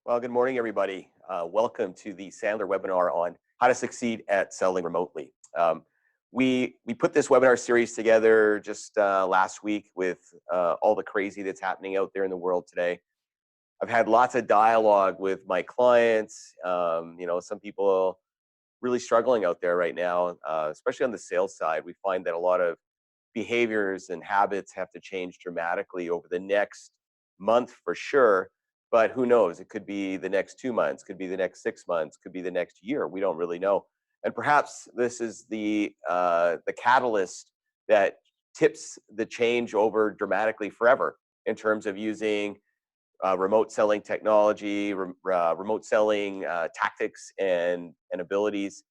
Well, good morning, everybody. Welcome to the Sandler webinar on how to succeed at selling remotely. We put this webinar series together just last week with all the crazy that's happening out there in the world today. I've had lots of dialogue with my clients. Some people really struggling out there right now, especially on the sales side. We find that a lot of behaviors and habits have to change dramatically over the next month for sure. But who knows? It could be the next 2 months, could be the next 6 months, could be the next year. We don't really know. And perhaps this is the catalyst that tips the change over dramatically forever in terms of using remote selling technology, remote selling tactics and abilities.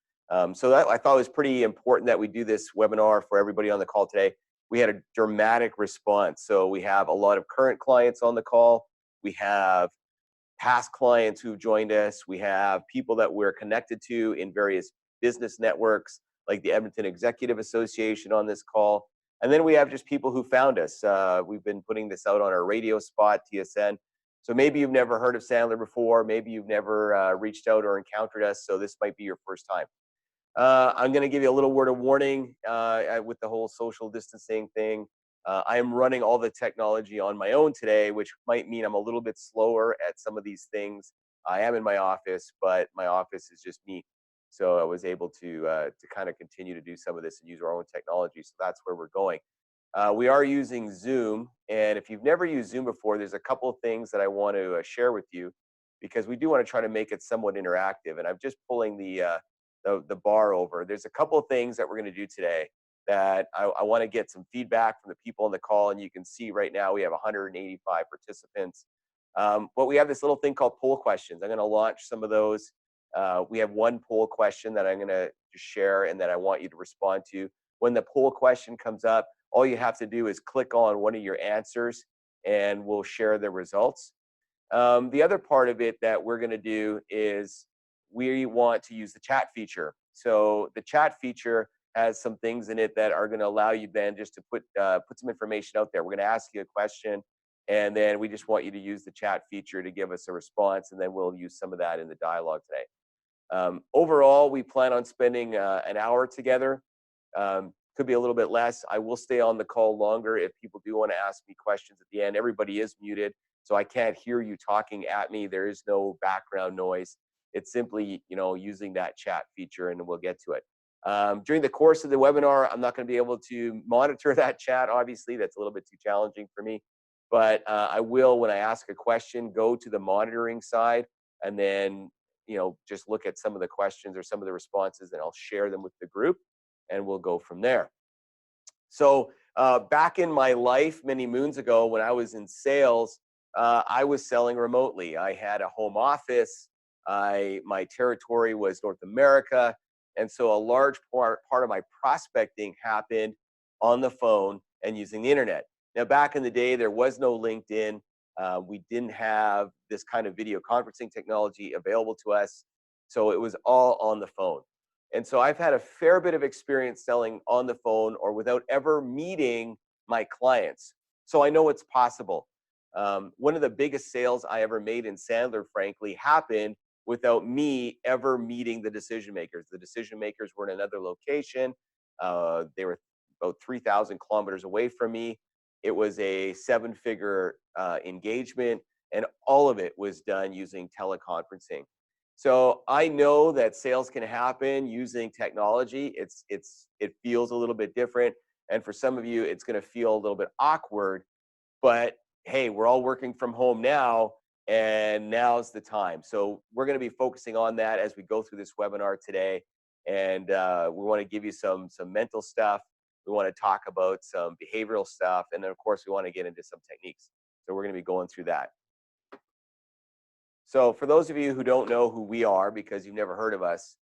So that I thought was pretty important that we do this webinar for everybody on the call today. We had a dramatic response. So we have a lot of current clients on the call. We have past clients who've joined us. We have people that we're connected to in various business networks, like the Edmonton Executive Association on this call. And then we have just people who found us. We've been putting this out on our radio spot, TSN. So maybe you've never heard of Sandler before. Maybe you've never reached out or encountered us. So this might be your first time. I'm going to give you a little word of warning with the whole social distancing thing. I am running all the technology on my own today, which might mean I'm a little bit slower at some of these things. I am in my office, but my office is just me. So I was able to kind of continue to do some of this and use our own technology. So that's where we're going. We are using Zoom, and if you've never used Zoom before, there's a couple of things that I want to share with you because we do want to try to make it somewhat interactive. And I'm just pulling the bar over. There's a couple of things that we're going to do today that I want to get some feedback from the people on the call. And you can see right now we have 185 participants. But we have this little thing called poll questions. I'm going to launch some of those. We have one poll question that I'm going to just share and that I want you to respond to. When the poll question comes up, all you have to do is click on one of your answers and we'll share the results. The other part of it that we're going to do is we want to use the chat feature. So the chat feature has some things in it that are going to allow you then just to put some information out there. We're going to ask you a question, and then we just want you to use the chat feature to give us a response, and then we'll use some of that in the dialogue today. Overall, we plan on spending an hour together. Could be a little bit less. I will stay on the call longer if people do want to ask me questions at the end. Everybody is muted, so I can't hear you talking at me. There is no background noise. It's simply, using that chat feature, and we'll get to it. During the course of the webinar, I'm not going to be able to monitor that chat. Obviously, that's a little bit too challenging for me. But I will, when I ask a question, go to the monitoring side and then, just look at some of the questions or some of the responses, and I'll share them with the group, and we'll go from there. So back in my life many moons ago when I was in sales, I was selling remotely. I had a home office. My territory was North America. And so a large part of my prospecting happened on the phone and using the internet. Now, back in the day, there was no LinkedIn. We didn't have this kind of video conferencing technology available to us. So it was all on the phone. And so I've had a fair bit of experience selling on the phone or without ever meeting my clients. So I know it's possible. One of the biggest sales I ever made in Sandler, frankly, happened without me ever meeting the decision makers. The decision makers were in another location. They were about 3,000 kilometers away from me. It was a seven-figure engagement, and all of it was done using teleconferencing. So I know that sales can happen using technology. It feels a little bit different, and for some of you, it's going to feel a little bit awkward. But hey, we're all working from home now, and now's the time. So we're going to be focusing on that as we go through this webinar today, and we want to give you some mental stuff. We want to talk about some behavioral stuff, and then of course we want to get into some techniques. So we're going to be going through that. So for those of you who don't know who we are because you've never heard of us,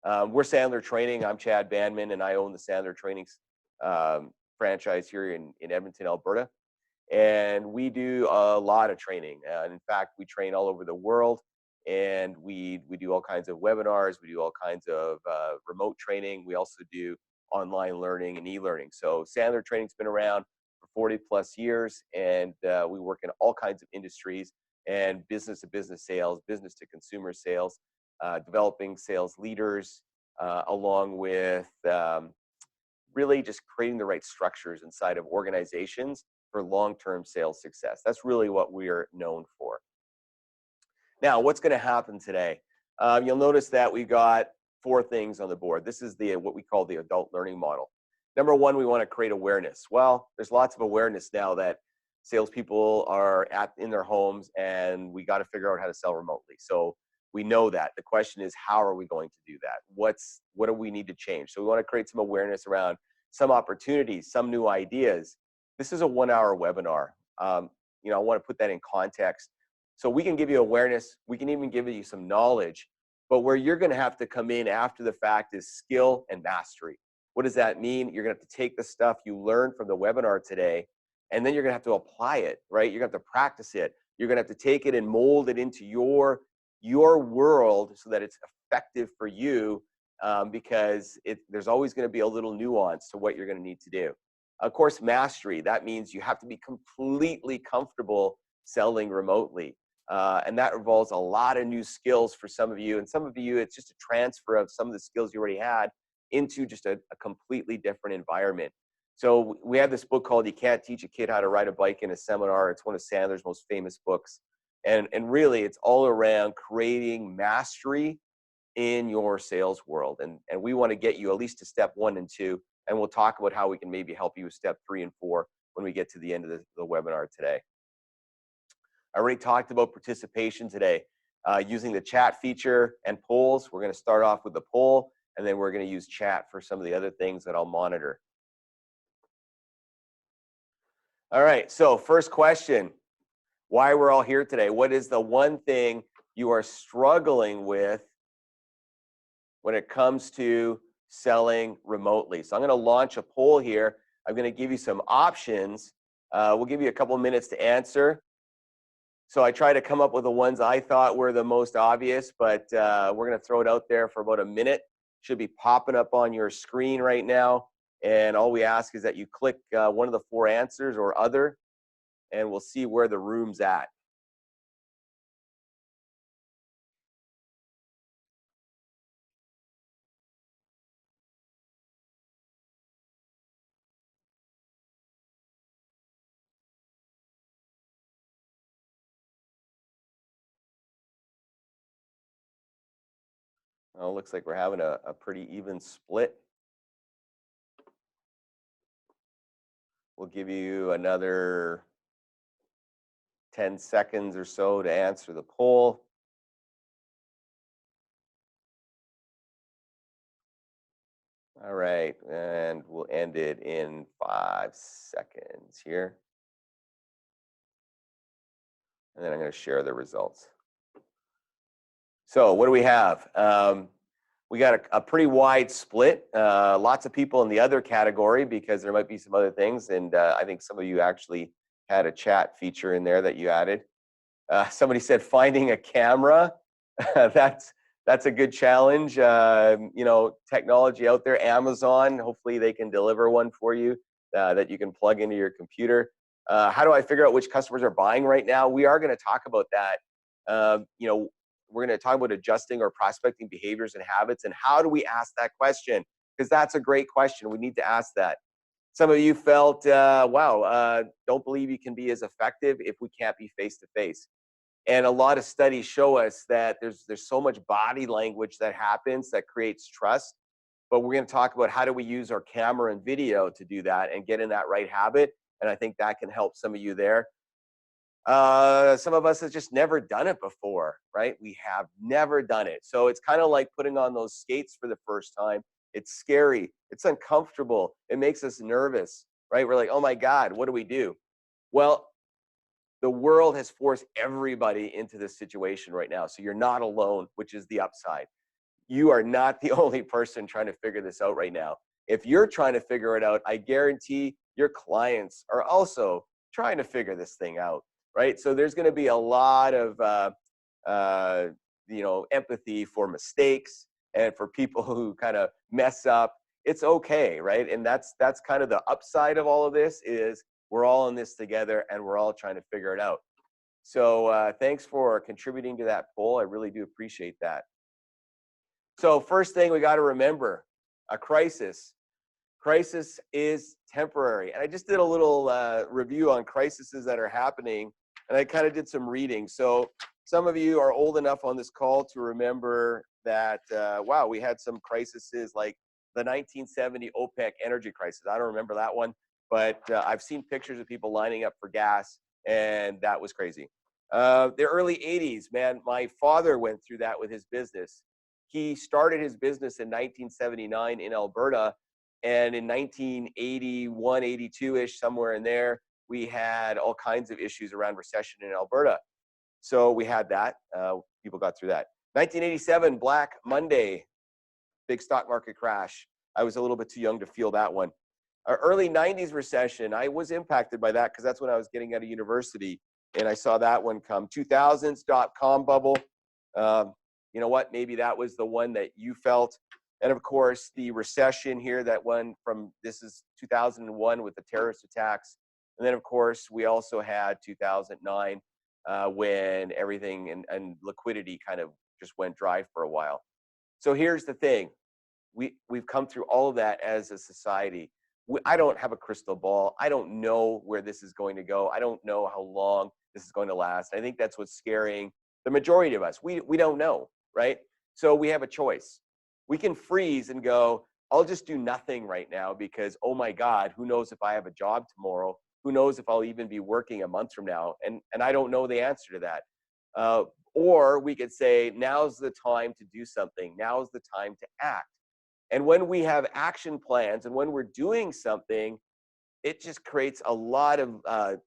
we're Sandler Training. I'm Chad Banman, and I own the Sandler Training franchise here in Edmonton, Alberta. And we do a lot of training. And in fact, we train all over the world, and we do all kinds of webinars. We do all kinds of remote training. We also do online learning and e-learning. So Sandler Training's been around for 40 plus years, and we work in all kinds of industries. and business to business sales, business to consumer sales, developing sales leaders, along with really just creating the right structures inside of organizations for long-term sales success. That's really what we are known for. Now, what's going to happen today? You'll notice that we got 4 things on the board. This is what we call the adult learning model. Number 1, we want to create awareness. Well, there's lots of awareness now that salespeople are in their homes, and we got to figure out how to sell remotely. So we know that. The question is, how are we going to do that? What do we need to change? So we want to create some awareness around some opportunities, some new ideas. This is a 1-hour webinar. I want to put that in context. So we can give you awareness. We can even give you some knowledge. But where you're going to have to come in after the fact is skill and mastery. What does that mean? You're going to have to take the stuff you learned from the webinar today, and then you're going to have to apply it, right? You're going to have to practice it. You're going to have to take it and mold it into your world so that it's effective for you, because there's always going to be a little nuance to what you're going to need to do. Of course, mastery, that means you have to be completely comfortable selling remotely. And that involves a lot of new skills for some of you. And some of you, it's just a transfer of some of the skills you already had into just a completely different environment. So we have this book called You Can't Teach a Kid How to Ride a Bike in a Seminar. It's one of Sandler's most famous books. And really, it's all around creating mastery in your sales world. And we want to get you at least to step 1 and 2. And we'll talk about how we can maybe help you with step 3 and 4 when we get to the end of the webinar today. I already talked about participation today, using the chat feature and polls. We're going to start off with the poll, and then we're going to use chat for some of the other things that I'll monitor. All right, so first question, why we're all here today. What is the one thing you are struggling with when it comes to selling remotely? So I'm going to launch a poll here. I'm going to give you some options. We'll give you a couple minutes to answer. So I try to come up with the ones I thought were the most obvious, but we're going to throw it out there for about a minute. Should be popping up on your screen right now. And all we ask is that you click one of the 4 answers or other, and we'll see where the room's at. Oh, looks like we're having a pretty even split. We'll give you another 10 seconds or so to answer the poll. All right, and we'll end it in 5 seconds here. And then I'm going to share the results. So what do we have? We got a pretty wide split. Lots of people in the other category because there might be some other things. And I think some of you actually had a chat feature in there that you added. Somebody said finding a camera. That's a good challenge. Technology out there, Amazon, hopefully they can deliver one for you that you can plug into your computer. How do I figure out which customers are buying right now? We are going to talk about that. We're going to talk about adjusting our prospecting behaviors and habits, and how do we ask that question? Because that's a great question. We need to ask that. Some of you felt, don't believe you can be as effective if we can't be face-to-face. And a lot of studies show us that there's so much body language that happens that creates trust. But we're going to talk about how do we use our camera and video to do that and get in that right habit. And I think that can help some of you there. Some of us have just never done it before, right? We have never done it. So it's kind of like putting on those skates for the first time. It's scary. It's uncomfortable. It makes us nervous, right? We're like, oh my God, what do we do? Well, the world has forced everybody into this situation right now. So you're not alone, which is the upside. You are not the only person trying to figure this out right now. If you're trying to figure it out, I guarantee your clients are also trying to figure this thing out, right? So there's going to be a lot of empathy for mistakes and for people who kind of mess up. It's okay, right? And that's kind of the upside of all of this is we're all in this together and we're all trying to figure it out. So thanks for contributing to that poll. I really do appreciate that. So first thing we got to remember, a crisis. Crisis is temporary. And I just did a little review on crises that are happening, and I kind of did some reading. So some of you are old enough on this call to remember that, wow, we had some crises like the 1970 OPEC energy crisis. I don't remember that one, but I've seen pictures of people lining up for gas, and that was crazy. The early 80s, man, my father went through that with his business. He started his business in 1979 in Alberta, and in 1981, 82-ish, somewhere in there, we had all kinds of issues around recession in Alberta. So we had that. People got through that. 1987, Black Monday, big stock market crash. I was a little bit too young to feel that one. Our early 90s recession, I was impacted by that because that's when I was getting out of university, and I saw that one come. 2000s dot-com bubble. You know what? Maybe that was the one that you felt. And of course, the recession here, that one from, this is 2001 with the terrorist attacks. And then of course, we also had 2009 when everything and liquidity kind of just went dry for a while. So here's the thing. We've come through all of that as a society. I don't have a crystal ball. I don't know where this is going to go. I don't know how long this is going to last. I think that's what's scaring the majority of us. We don't know, right? So we have a choice. We can freeze and go, I'll just do nothing right now because, oh my God, who knows if I have a job tomorrow? Who knows if I'll even be working a month from now? And I don't know the answer to that. Or we could say, now's the time to do something. Now's the time to act. And when we have action plans and when we're doing something, it just creates a lot of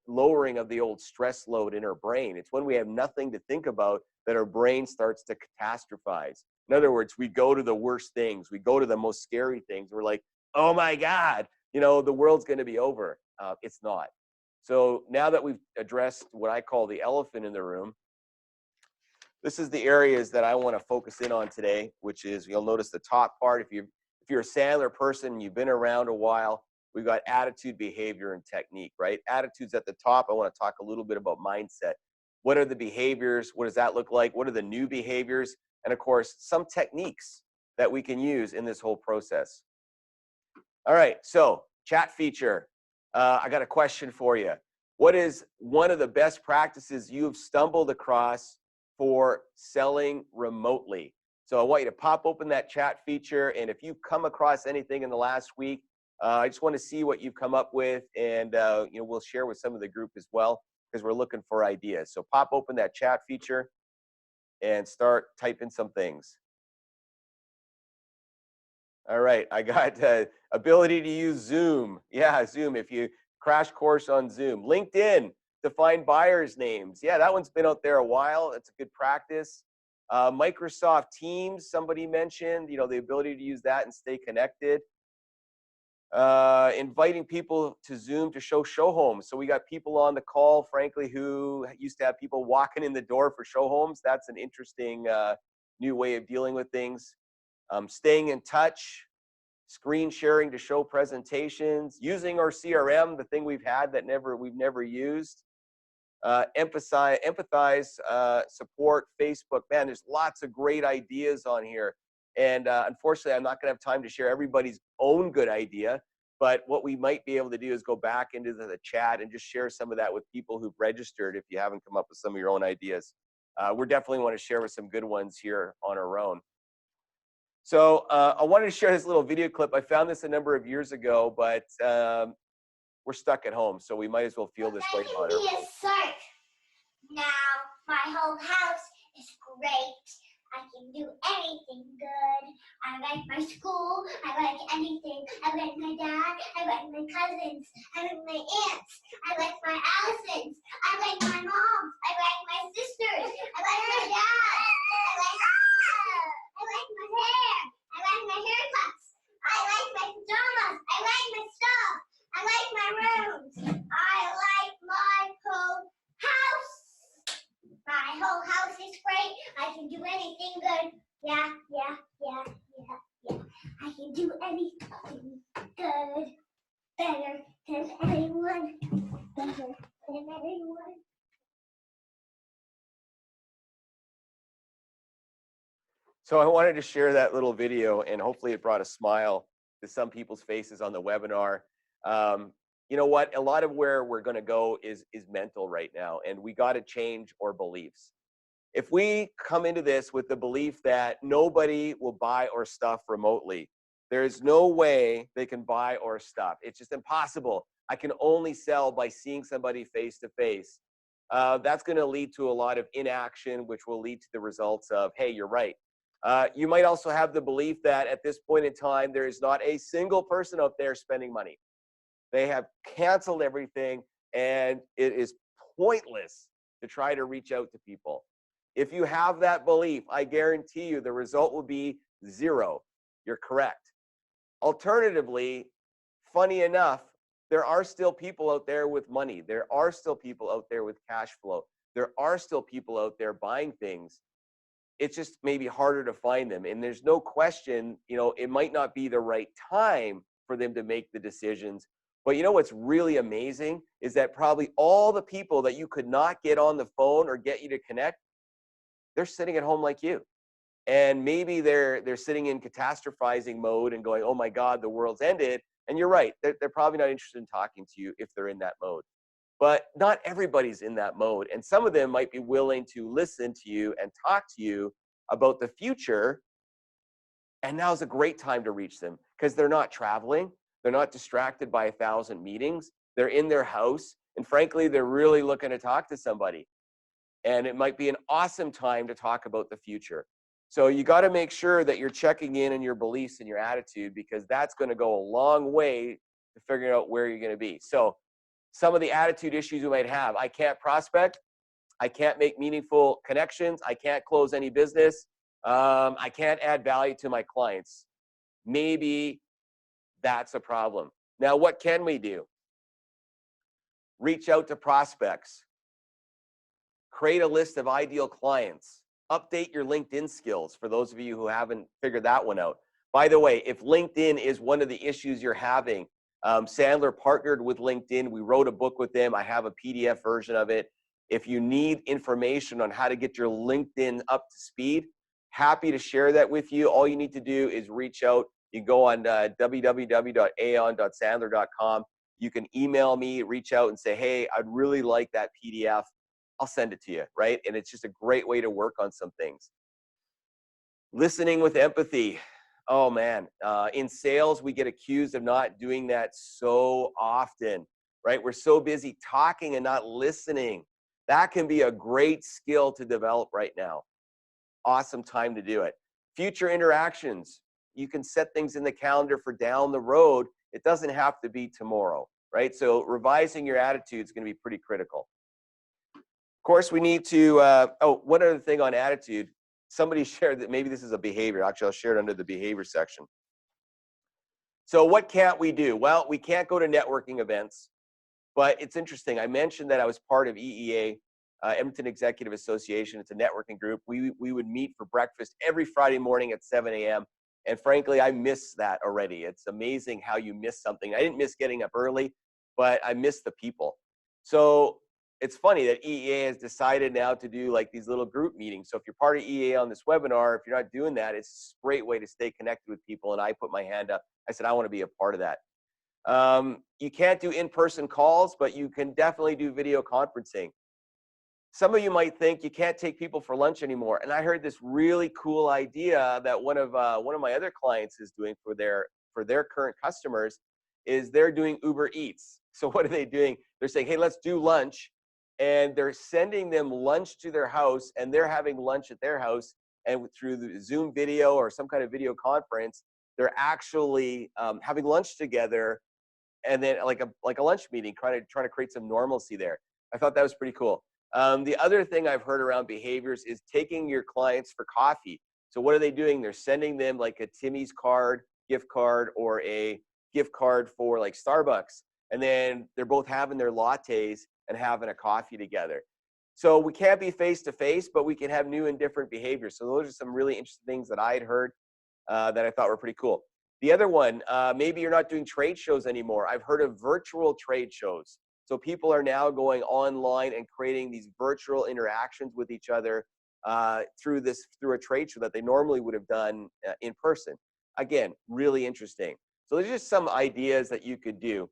lowering of the old stress load in our brain. It's when we have nothing to think about that our brain starts to catastrophize. In other words, we go to the worst things. We go to the most scary things. We're like, oh my God, you know, the world's going to be over. It's not. So now that we've addressed what I call the elephant in the room, this is the areas that I want to focus in on today, which is, you'll notice the top part. If you're a Sandler person, you've been around a while, we've got attitude, behavior, and technique, right? Attitude's at the top. I want to talk a little bit about mindset. What are the behaviors? What does that look like? What are the new behaviors? And of course, some techniques that we can use in this whole process. All right, so chat feature. I got a question for you. What is one of the best practices you've stumbled across for selling remotely? So I want you to pop open that chat feature, and if you've come across anything in the last week, I just want to see what you've come up with, and you know, we'll share with some of the group as well, because we're looking for ideas. So pop open that chat feature and start typing some things. All right, I got ability to use Zoom. Yeah, Zoom. If you crash course on Zoom. LinkedIn to find buyers' names. Yeah, that one's been out there a while. It's a good practice. Microsoft Teams, somebody mentioned, you know, the ability to use that and stay connected. Inviting people to Zoom to show homes. So we got people on the call, frankly, who used to have people walking in the door for show homes. That's an interesting new way of dealing with things. Staying in touch, screen sharing to show presentations, using our CRM, the thing we've had that we've never used. Empathize, support, Facebook. Man, there's lots of great ideas on here. And unfortunately, I'm not going to have time to share everybody's own good idea. But what we might be able to do is go back into the chat and just share some of that with people who've registered if you haven't come up with some of your own ideas. We definitely want to share with some good ones here on our own. So I wanted to share this little video clip. I found this a number of years ago, but we're stuck at home, so we might as well feel this way about it. Now my whole house is great. I can do anything good. I like my school. I like anything. I like my dad. I like my cousins. I like my aunts. I like my Allisons. I like my mom. I like my sisters. I like my dad. I like my hair. I like my haircuts. I like my pajamas. I like my stuff. I like my rooms. I like my whole house. My whole house is great. I can do anything good. Yeah. I can do anything good. Better than anyone. Better than anyone. So I wanted to share that little video, and hopefully it brought a smile to some people's faces on the webinar. You know what? A lot of where we're going to go is mental right now, and we got to change our beliefs. If we come into this with the belief that nobody will buy our stuff remotely, there's no way they can buy our stuff. It's just impossible. I can only sell by seeing somebody face to face. That's going to lead to a lot of inaction, which will lead to the results of, hey, you're right. You might also have the belief that at this point in time, there is not a single person out there spending money. They have canceled everything, and it is pointless to try to reach out to people. If you have that belief, I guarantee you the result will be zero. You're correct. Alternatively, funny enough, there are still people out there with money. There are still people out there with cash flow. There are still people out there buying things. It's just maybe harder to find them. And there's no question, you know, it might not be the right time for them to make the decisions. But you know what's really amazing is that probably all the people that you could not get on the phone or get you to connect, they're sitting at home like you. And maybe they're sitting in catastrophizing mode and going, oh my God, the world's ended. And you're right, they're probably not interested in talking to you if they're in that mode. But not everybody's in that mode. And some of them might be willing to listen to you and talk to you about the future. And now's a great time to reach them because they're not traveling. They're not distracted by 1,000 meetings. They're in their house. And frankly, they're really looking to talk to somebody. And it might be an awesome time to talk about the future. So you got to make sure that you're checking in on your beliefs and your attitude, because that's going to go a long way to figuring out where you're going to be. So some of the attitude issues you might have: I can't prospect, I can't make meaningful connections, I can't close any business, I can't add value to my clients. Maybe that's a problem. Now, what can we do? Reach out to prospects, create a list of ideal clients, update your LinkedIn skills for those of you who haven't figured that one out. By the way, if LinkedIn is one of the issues you're having, Sandler partnered with LinkedIn. We wrote a book with them. I have a PDF version of it. If you need information on how to get your LinkedIn up to speed, happy to share that with you. All you need to do is reach out. You can go on www.aon.sandler.com. You can email me, reach out and say, hey, I'd really like that PDF. I'll send it to you, right? And it's just a great way to work on some things. Listening with empathy. Oh man, in sales, we get accused of not doing that so often, right? We're so busy talking and not listening. That can be a great skill to develop right now. Awesome time to do it. Future interactions. You can set things in the calendar for down the road. It doesn't have to be tomorrow, right? So revising your attitude is going to be pretty critical. Of course, we need to, one other thing on attitude. Somebody shared that maybe this is a behavior. Actually, I'll share it under the behavior section. So what can't we do? Well, we can't go to networking events, but it's interesting. I mentioned that I was part of EEA, Edmonton Executive Association. It's a networking group. We would meet for breakfast every Friday morning at 7 a.m. And frankly, I miss that already. It's amazing how you miss something. I didn't miss getting up early, but I miss the people. So it's funny that EEA has decided now to do like these little group meetings. So if you're part of EEA on this webinar, if you're not doing that, it's a great way to stay connected with people. And I put my hand up. I said, I want to be a part of that. You can't do in-person calls, but you can definitely do video conferencing. Some of you might think you can't take people for lunch anymore. And I heard this really cool idea that one of my other clients is doing for their current customers is they're doing Uber Eats. So what are they doing? They're saying, hey, let's do lunch. And they're sending them lunch to their house, and they're having lunch at their house. And through the Zoom video or some kind of video conference, they're actually having lunch together, and then like a lunch meeting, trying to create some normalcy there. I thought that was pretty cool. The other thing I've heard around behaviors is taking your clients for coffee. So what are they doing? They're sending them like a Timmy's card, gift card, or a gift card for like Starbucks. And then they're both having their lattes and having a coffee together. So we can't be face-to-face, but we can have new and different behaviors. So those are some really interesting things that I had heard that I thought were pretty cool. The other one, maybe you're not doing trade shows anymore. I've heard of virtual trade shows. So people are now going online and creating these virtual interactions with each other. through a trade show that they normally would have done in person. Again, really interesting. So there's just some ideas that you could do.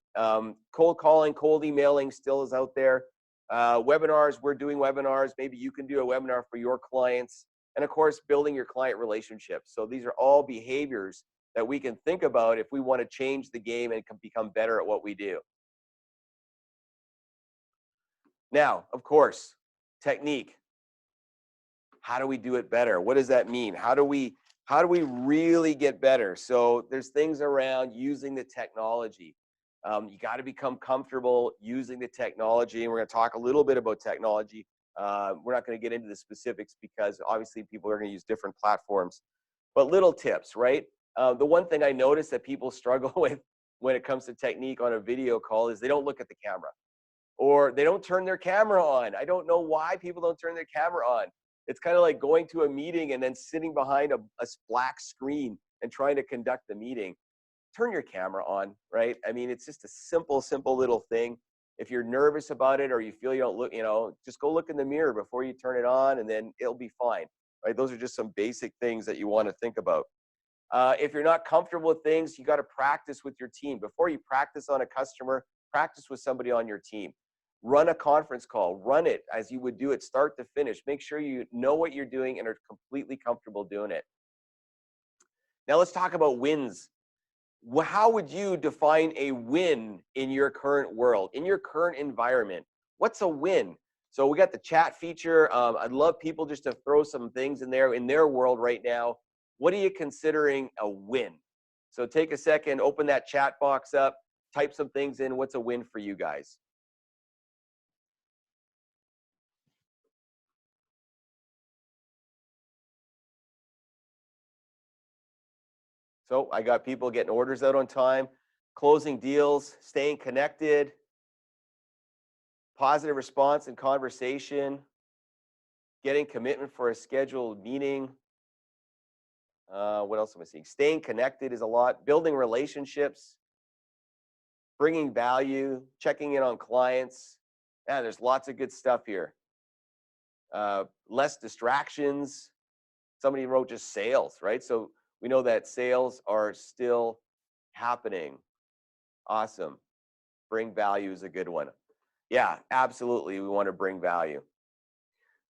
Cold calling, cold emailing still is out there. Webinars, we're doing webinars. Maybe you can do a webinar for your clients. And of course, building your client relationships. So these are all behaviors that we can think about if we want to change the game and can become better at what we do. Now, of course, technique. How do we do it better? What does that mean? How do we really get better? So there's things around using the technology. You got to become comfortable using the technology. And we're going to talk a little bit about technology. We're not going to get into the specifics because obviously people are going to use different platforms. But little tips, right? The one thing I notice that people struggle with when it comes to technique on a video call is they don't look at the camera, or they don't turn their camera on. I don't know why people don't turn their camera on. It's kind of like going to a meeting and then sitting behind a black screen and trying to conduct the meeting. Turn your camera on, right? I mean, it's just a simple little thing. If you're nervous about it or you feel you don't look, just go look in the mirror before you turn it on and then it'll be fine, right? Those are just some basic things that you want to think about. If you're not comfortable with things, you got to practice with your team. Before you practice on a customer, practice with somebody on your team. Run a conference call. Run it as you would do it start to finish. Make sure you know what you're doing and are completely comfortable doing it. Now let's talk about wins. How would you define a win in your current world, in your current environment? What's a win? So we got the chat feature. I'd love people just to throw some things in there in their world right now. What are you considering a win? So take a second, open that chat box up, type some things in. What's a win for you guys? So I got people getting orders out on time, closing deals, staying connected, positive response and conversation, getting commitment for a scheduled meeting. What else am I seeing? Staying connected is a lot. Building relationships, bringing value, checking in on clients. Yeah, there's lots of good stuff here. Less distractions. Somebody wrote just sales, right? So we know that sales are still happening. Awesome. Bring value is a good one. Yeah, absolutely. We want to bring value.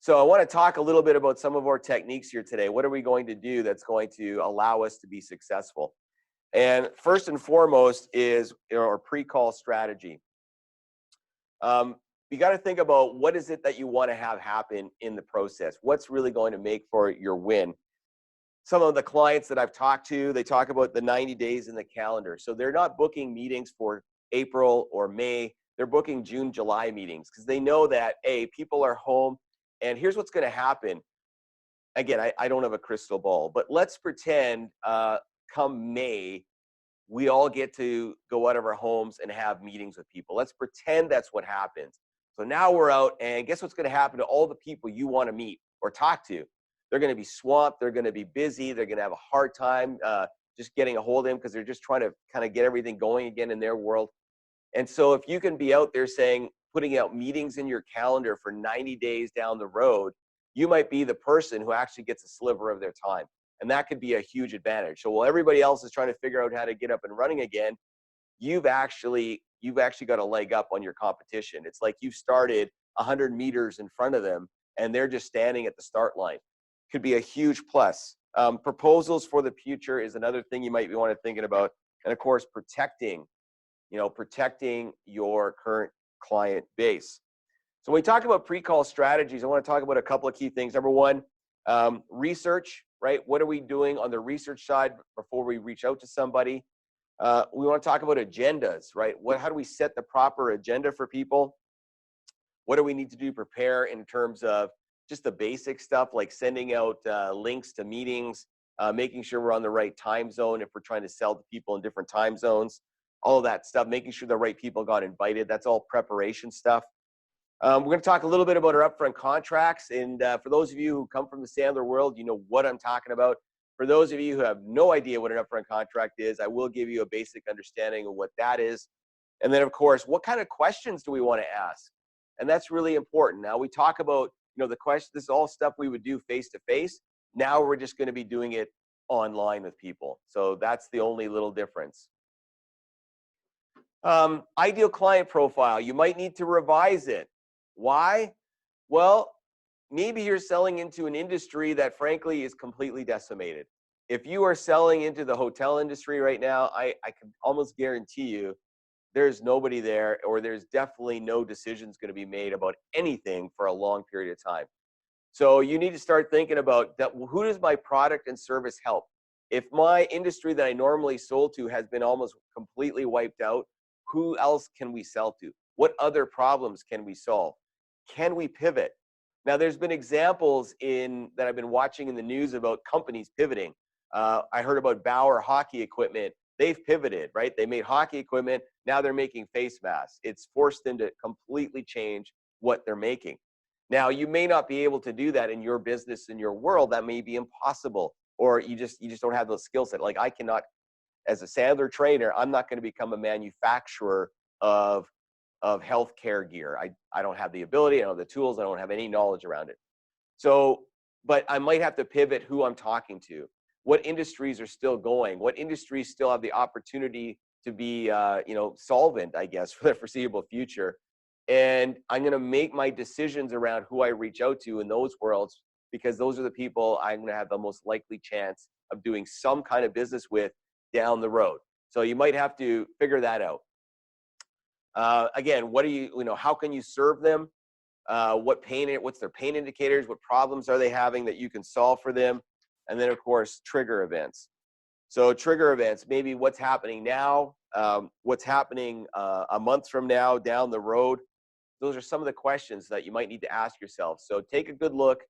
So I want to talk a little bit about some of our techniques here today. What are we going to do that's going to allow us to be successful? And first and foremost is our pre-call strategy. You got to think about what is it that you want to have happen in the process? What's really going to make for your win? Some of the clients that I've talked to, they talk about the 90 days in the calendar. So they're not booking meetings for April or May. They're booking June, July meetings because they know that, A, people are home. And here's what's going to happen. Again, I don't have a crystal ball, but let's pretend come May, we all get to go out of our homes and have meetings with people. Let's pretend that's what happens. So now we're out, and guess what's going to happen to all the people you want to meet or talk to? They're going to be swamped. They're going to be busy. They're going to have a hard time just getting a hold of them because they're just trying to kind of get everything going again in their world. And so if you can be out there saying, putting out meetings in your calendar for 90 days down the road, you might be the person who actually gets a sliver of their time. And that could be a huge advantage. So while everybody else is trying to figure out how to get up and running again, you've actually got a leg up on your competition. It's like you've started 100 meters in front of them and they're just standing at the start line. Could be a huge plus. Proposals for the future is another thing you might be wanting to thinking about. And of course, protecting your current client base. So when we talk about pre-call strategies, I want to talk about a couple of key things. Number one, research, right? What are we doing on the research side before we reach out to somebody? We want to talk about agendas, right? How do we set the proper agenda for people? What do we need to do to prepare in terms of just the basic stuff like sending out links to meetings, making sure we're on the right time zone if we're trying to sell to people in different time zones, all of that stuff, making sure the right people got invited. That's all preparation stuff. We're going to talk a little bit about our upfront contracts. And for those of you who come from the Sandler world, you know what I'm talking about. For those of you who have no idea what an upfront contract is, I will give you a basic understanding of what that is. And then, of course, what kind of questions do we want to ask? And that's really important. Now, we talk about the question, this is all stuff we would do face to face. Now we're just going to be doing it online with people. So that's the only little difference. Ideal client profile, you might need to revise it. Why? Well, maybe you're selling into an industry that frankly is completely decimated. If you are selling into the hotel industry right now, I can almost guarantee you there's nobody there, or there's definitely no decisions going to be made about anything for a long period of time. So you need to start thinking about that. Who does my product and service help? If my industry that I normally sold to has been almost completely wiped out, who else can we sell to? What other problems can we solve? Can we pivot? Now, there's been examples that I've been watching in the news about companies pivoting. I heard about Bauer hockey equipment. They've pivoted, right? They made hockey equipment. Now they're making face masks. It's forced them to completely change what they're making. Now, you may not be able to do that in your business, in your world. That may be impossible, or you just don't have those skill set. Like I cannot, as a Sandler trainer, I'm not going to become a manufacturer of healthcare gear. I don't have the ability, I don't have the tools, I don't have any knowledge around it. So, but I might have to pivot who I'm talking to. What industries are still going? What industries still have the opportunity to be, solvent, I guess, for the foreseeable future? And I'm going to make my decisions around who I reach out to in those worlds, because those are the people I'm going to have the most likely chance of doing some kind of business with down the road. So you might have to figure that out. Again, how can you serve them? What's their pain indicators? What problems are they having that you can solve for them? And then, of course, trigger events. So trigger events, maybe what's happening now, what's happening a month from now down the road. Those are some of the questions that you might need to ask yourself. So take a good look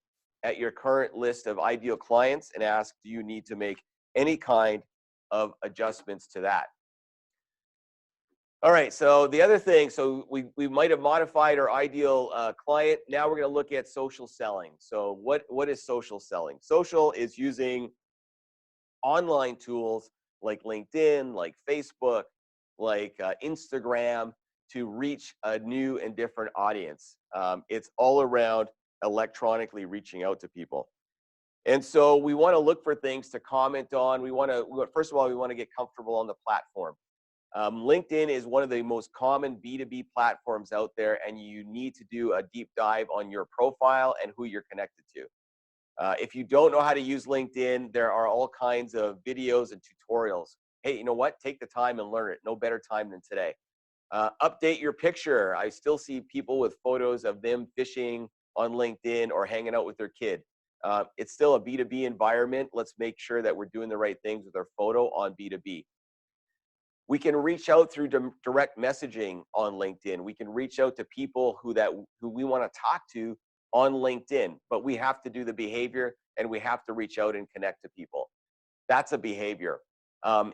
at your current list of ideal clients and ask, do you need to make any kind of adjustments to that? All right, so the other thing, so we might have modified our ideal client. Now we're going to look at social selling. So what is social selling? Social is using online tools like LinkedIn, like Facebook, like Instagram to reach a new and different audience. It's all around electronically reaching out to people. And so we want to look for things to comment on. First of all, we want to get comfortable on the platform. LinkedIn is one of the most common B2B platforms out there, and you need to do a deep dive on your profile and who you're connected to. If you don't know how to use LinkedIn, there are all kinds of videos and tutorials. Hey, you know what? Take the time and learn it. No better time than today. Update your picture. I still see people with photos of them fishing on LinkedIn or hanging out with their kid. It's still a B2B environment. Let's make sure that we're doing the right things with our photo on B2B. We can reach out through direct messaging on LinkedIn. We can reach out to people who we want to talk to on LinkedIn, but we have to do the behavior and we have to reach out and connect to people. That's a behavior.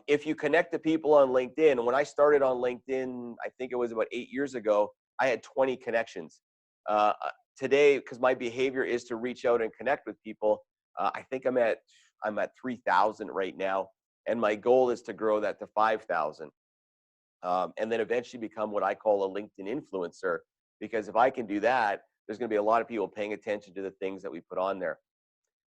If you connect to people on LinkedIn, when I started on LinkedIn, I think it was about 8 years ago, I had 20 connections. Today, because my behavior is to reach out and connect with people, I think I'm at 3,000 right now. And my goal is to grow that to 5,000. And then eventually become what I call a LinkedIn influencer. Because if I can do that, there's going to be a lot of people paying attention to the things that we put on there.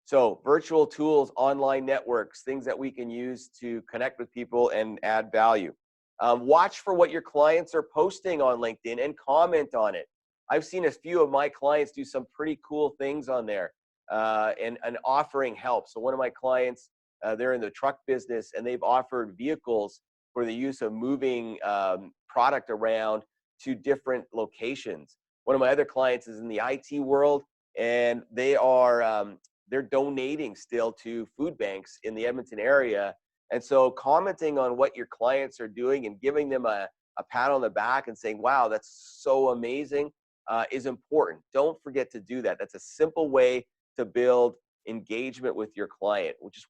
So virtual tools, online networks, things that we can use to connect with people and add value. Watch for what your clients are posting on LinkedIn and comment on it. I've seen a few of my clients do some pretty cool things on there and offering help. So one of my clients, they're in the truck business, and they've offered vehicles for the use of moving product around to different locations. One of my other clients is in the IT world, and they're donating still to food banks in the Edmonton area. And so commenting on what your clients are doing and giving them a pat on the back and saying, wow, that's so amazing, is important. Don't forget to do that. That's a simple way to build engagement with your client, which is,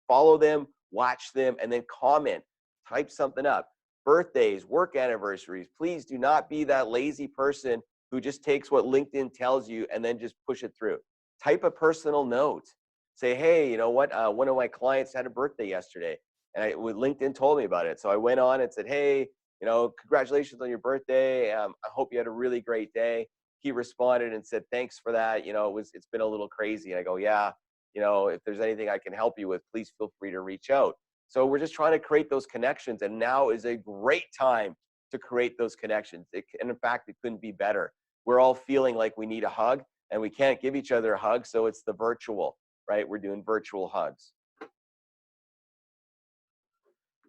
follow them, watch them, and then comment, type something up. Birthdays, work anniversaries, please do not be that lazy person who just takes what LinkedIn tells you and then just push it through. Type a personal note. Say, hey, you know what? One of my clients had a birthday yesterday, and LinkedIn told me about it. So I went on and said, hey, congratulations on your birthday. I hope you had a really great day. he responded and said, thanks for that. You know, it's been a little crazy. And I go, yeah, you know, if there's anything I can help you with, please feel free to reach out. So we're just trying to create those connections. And now is a great time to create those connections. And in fact, it couldn't be better. We're all feeling like we need a hug and we can't give each other a hug. So it's the virtual, right? We're doing virtual hugs.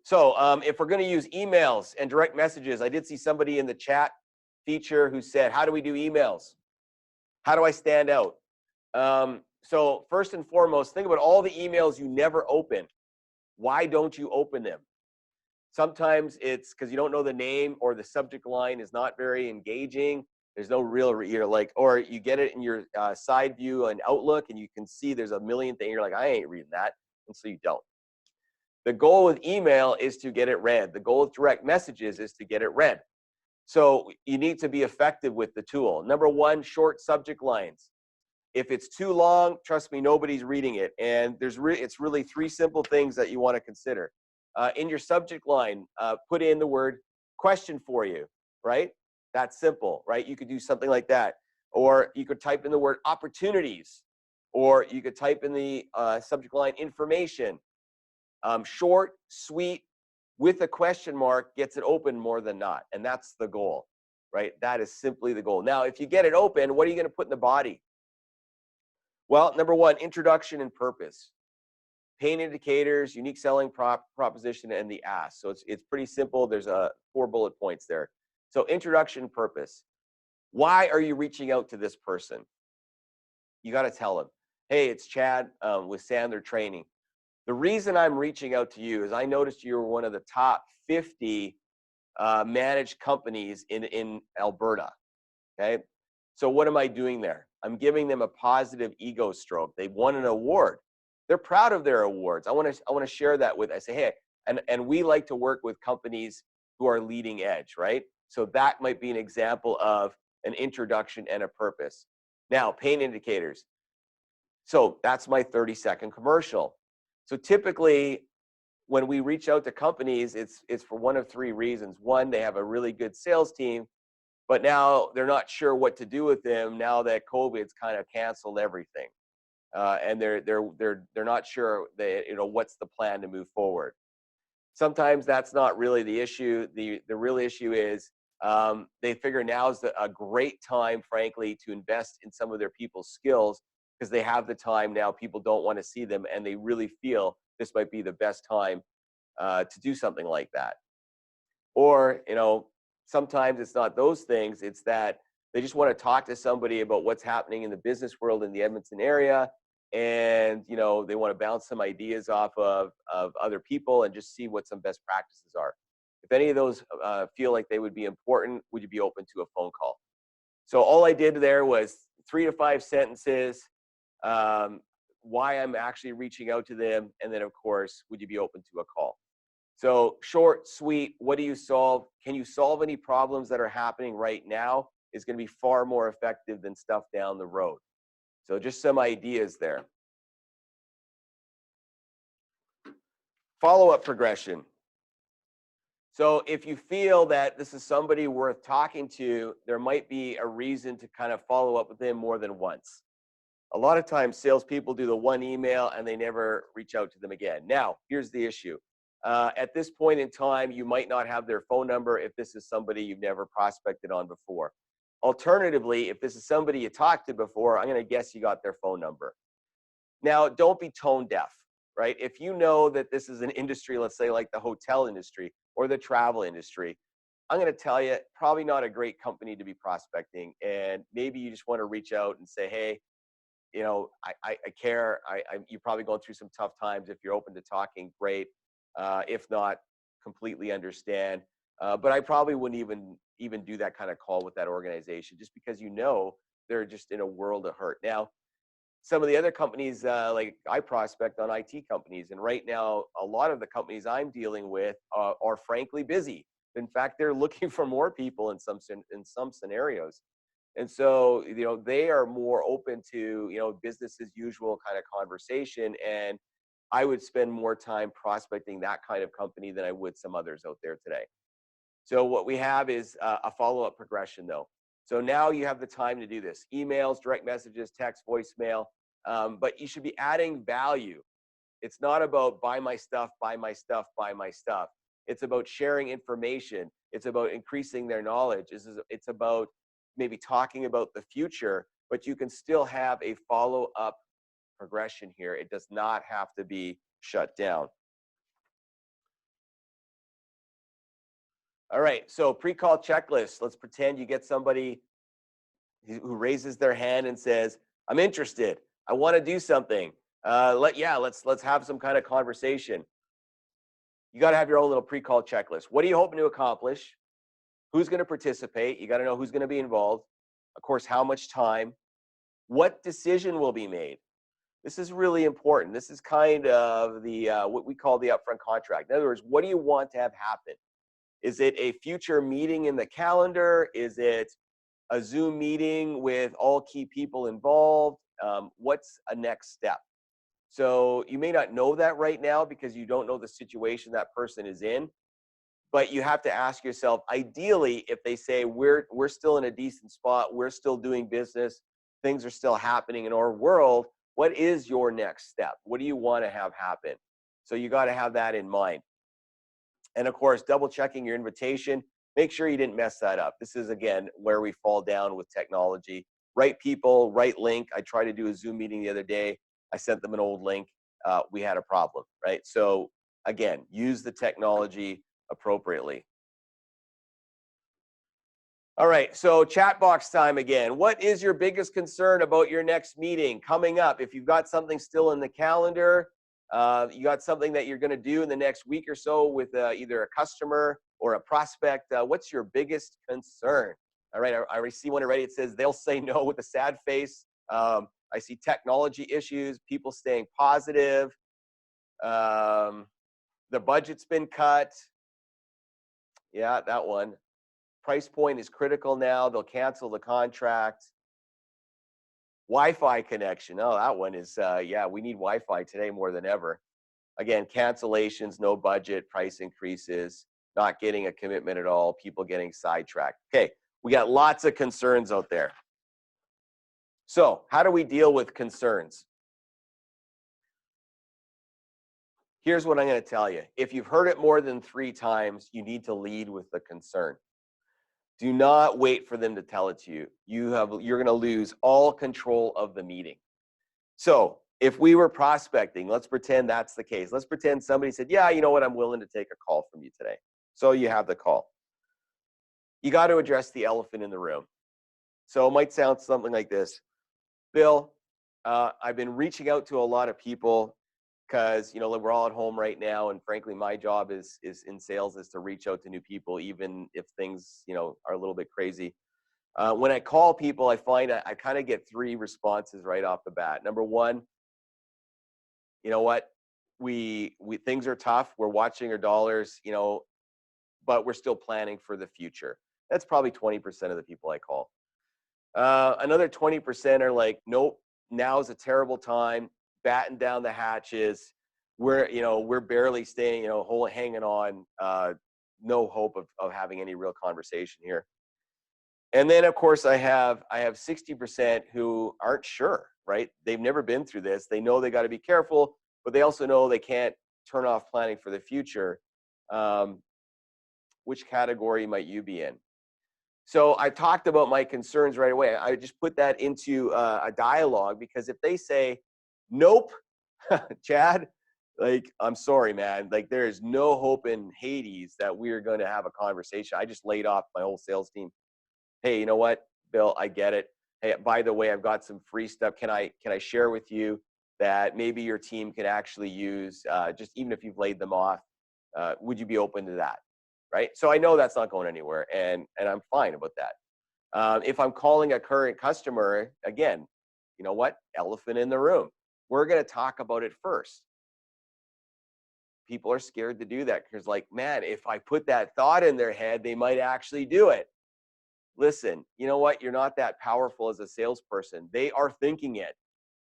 So if we're going to use emails and direct messages, I did see somebody in the chat feature who said, how do we do emails? How do I stand out? So first and foremost, think about all the emails you never open. Why don't you open them? Sometimes it's because you don't know the name or the subject line is not very engaging. There's no real, you're like, or you get it in your side view on Outlook and you can see there's a million things. You're like, I ain't reading that. And so you don't. The goal with email is to get it read. The goal with direct messages is to get it read. So you need to be effective with the tool. Number one, short subject lines. If it's too long, trust me, nobody's reading it. And it's really three simple things that you want to consider. In your subject line, put in the word question for you, right? That's simple, right? You could do something like that. Or you could type in the word opportunities. Or you could type in the subject line information. Short, sweet, with a question mark gets it open more than not. And that's the goal, right? That is simply the goal. Now, if you get it open, what are you going to put in the body? Well, number one, introduction and purpose. Pain indicators, unique selling proposition, and the ask. So it's pretty simple. There's 4 bullet points there. So introduction, purpose. Why are you reaching out to this person? You got to tell them, hey, it's Chad with Sandler Training. The reason I'm reaching out to you is I noticed you were one of the top 50 managed companies in Alberta. Okay. So what am I doing there? I'm giving them a positive ego stroke. They won an award. They're proud of their awards. I want to share that with. I say, hey, and we like to work with companies who are leading edge, right? So that might be an example of an introduction and a purpose. Now, pain indicators. So that's my 30-second commercial. So typically, when we reach out to companies, it's for one of 3 reasons. One, they have a really good sales team, but now they're not sure what to do with them now that COVID's kind of canceled everything, and they're not sure what's the plan to move forward. Sometimes that's not really the issue. The real issue is they figure now's a great time, frankly, to invest in some of their people's skills because they have the time now. People don't want to see them, and they really feel this might be the best time to do something like that. Or, sometimes it's not those things. It's that they just want to talk to somebody about what's happening in the business world in the Edmonton area. And, they want to bounce some ideas off of other people and just see what some best practices are. If any of those feel like they would be important, would you be open to a phone call? So all I did there was 3 to 5 sentences, why I'm actually reaching out to them. And then, of course, would you be open to a call? So short, sweet, what do you solve? Can you solve any problems that are happening right now? Is going to be far more effective than stuff down the road. So just some ideas there. Follow-up progression. So if you feel that this is somebody worth talking to, there might be a reason to kind of follow up with them more than once. A lot of times salespeople do the one email and they never reach out to them again. Now, here's the issue. At this point in time, you might not have their phone number if this is somebody you've never prospected on before. Alternatively, if this is somebody you talked to before, I'm going to guess you got their phone number. Now, don't be tone deaf, right? If you know that this is an industry, let's say like the hotel industry or the travel industry, I'm going to tell you, probably not a great company to be prospecting. And maybe you just want to reach out and say, hey, I care. You're probably going through some tough times. If you're open to talking, great. If not, completely understand. But I probably wouldn't even do that kind of call with that organization just because they're just in a world of hurt. Now, some of the other companies, like I prospect on IT companies, and right now, a lot of the companies I'm dealing with are frankly busy. In fact, they're looking for more people in some scenarios. And so, they are more open to, business as usual kind of conversation. And I would spend more time prospecting that kind of company than I would some others out there today. So what we have is a follow-up progression though. So now you have the time to do this. Emails, direct messages, text, voicemail, but you should be adding value. It's not about buy my stuff, buy my stuff, buy my stuff. It's about sharing information. It's about increasing their knowledge. It's about maybe talking about the future, but you can still have a follow-up progression here. It does not have to be shut down. All right, so pre-call checklist. Let's pretend you get somebody who raises their hand and says, I'm interested. I want to do something. Let's have some kind of conversation. You got to have your own little pre-call checklist. What are you hoping to accomplish? Who's going to participate? You got to know who's going to be involved. Of course, how much time? What decision will be made? This is really important. This is kind of the what we call the upfront contract. In other words, what do you want to have happen? Is it a future meeting in the calendar? Is it a Zoom meeting with all key people involved? What's a next step? So you may not know that right now because you don't know the situation that person is in, but you have to ask yourself, ideally, if they say we're still in a decent spot, we're still doing business, things are still happening in our world, what is your next step? What do you want to have happen? So you got to have that in mind. And of course, double checking your invitation. Make sure you didn't mess that up. This is, again, where we fall down with technology. Right people, right link. I tried to do a Zoom meeting the other day. I sent them an old link. We had a problem, right? So again, use the technology appropriately. All right, so chat box time again. What is your biggest concern about your next meeting coming up? If you've got something still in the calendar, you got something that you're going to do in the next week or so with either a customer or a prospect, what's your biggest concern? All right, I already see one already. It says they'll say no with a sad face. I see technology issues, people staying positive. The budget's been cut. Yeah, that one. Price point is critical now. They'll cancel the contract. Wi-Fi connection. Oh, that one is, yeah, we need Wi-Fi today more than ever. Again, cancellations, no budget, price increases, not getting a commitment at all, people getting sidetracked. Okay, we got lots of concerns out there. So how do we deal with concerns? Here's what I'm going to tell you. If you've heard it more than 3 times, you need to lead with the concern. Do not wait for them to tell it to you. You're going to lose all control of the meeting. So if we were prospecting, let's pretend that's the case. Let's pretend somebody said, yeah, you know what, I'm willing to take a call from you today. So you have the call. You got to address the elephant in the room. So it might sound something like this. Bill, I've been reaching out to a lot of people because, you know, we're all at home right now. And frankly, my job is in sales is to reach out to new people, even if things, you know, are a little bit crazy. When I call people, I find I kind of get 3 responses right off the bat. Number 1, you know what, we things are tough. We're watching our dollars, you know, but we're still planning for the future. That's probably 20% of the people I call. Another 20% are like, nope, now's a terrible time, batten down the hatches. We're barely staying, you know, hanging on. No hope of having any real conversation here. And then, of course, I have 60% who aren't sure, right? They've never been through this. They know they got to be careful, but they also know they can't turn off planning for the future. Which category might you be in? So I talked about my concerns right away. I just put that into a dialogue because if they say, nope, Chad, like, I'm sorry, man. Like, there is no hope in Hades that we are going to have a conversation. I just laid off my whole sales team. Hey, you know what, Bill, I get it. Hey, by the way, I've got some free stuff. Can I share with you that maybe your team can actually use, just even if you've laid them off, would you be open to that? Right? So I know that's not going anywhere, and I'm fine about that. If I'm calling a current customer, again, you know what? Elephant in the room. We're going to talk about it first. People are scared to do that because, like, man, if I put that thought in their head, they might actually do it. Listen, you know what? You're not that powerful as a salesperson. They are thinking it.